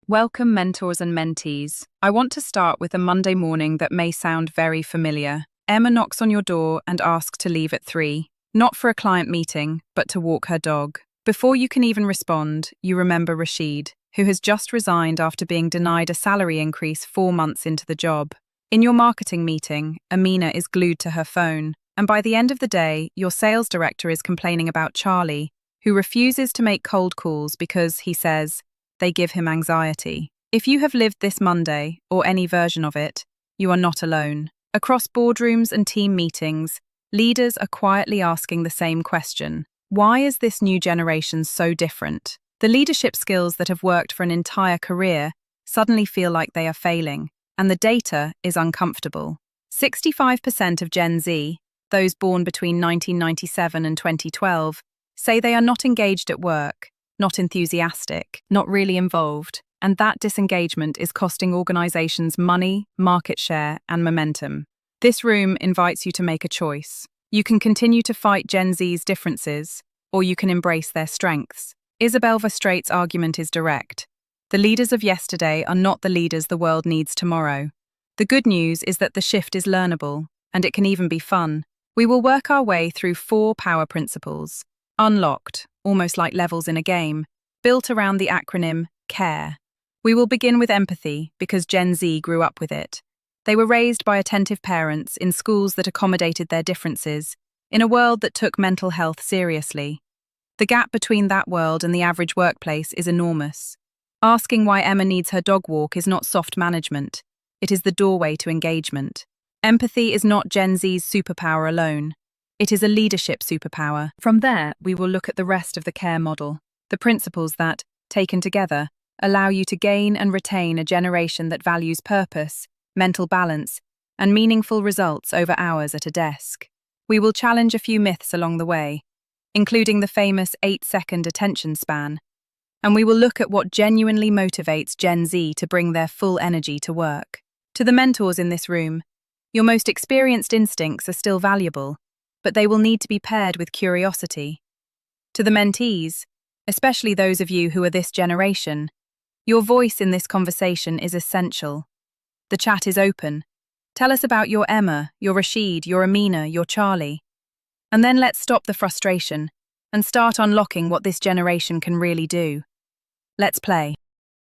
Welcome, mentors and mentees. I want to start with a Monday morning that may sound very familiar. Emma knocks on your door and asks to leave at 3, not for a client meeting, but to walk her dog. Before you can even respond, you remember Rashid, who has just resigned after being denied a salary increase 4 months into the job. In your marketing meeting, Amina is glued to her phone, and by the end of the day, your sales director is complaining about Charlie, who refuses to make cold calls because, he says, they give him anxiety. If you have lived this Monday, or any version of it, you are not alone. Across boardrooms and team meetings, leaders are quietly asking the same question. Why is this new generation so different? The leadership skills that have worked for an entire career suddenly feel like they are failing, and the data is uncomfortable. 65% of Gen Z, those born between 1997 and 2012, say they are not engaged at work, not enthusiastic, not really involved, and that disengagement is costing organizations money, market share, and momentum. This room invites you to make a choice. You can continue to fight Gen Z's differences, or you can embrace their strengths. Isabel Verstraet's argument is direct. The leaders of yesterday are not the leaders the world needs tomorrow. The good news is that the shift is learnable, and it can even be fun. We will work our way through 4 power principles. Unlocked, almost like levels in a game, built around the acronym CARE. We will begin with empathy because Gen Z grew up with it. They were raised by attentive parents in schools that accommodated their differences, in a world that took mental health seriously. The gap between that world and the average workplace is enormous. Asking why Emma needs her dog walk is not soft management. It is the doorway to engagement. Empathy is not Gen Z's superpower alone. It is a leadership superpower. From there, we will look at the rest of the CARE model, the principles that, taken together, allow you to gain and retain a generation that values purpose, mental balance, and meaningful results over hours at a desk. We will challenge a few myths along the way, including the famous 8-second attention span, and we will look at what genuinely motivates Gen Z to bring their full energy to work. To the mentors in this room, your most experienced instincts are still valuable, but they will need to be paired with curiosity. To the mentees, especially those of you who are this generation, your voice in this conversation is essential. The chat is open. Tell us about your Emma, your Rashid, your Amina, your Charlie. And then let's stop the frustration and start unlocking what this generation can really do. Let's play.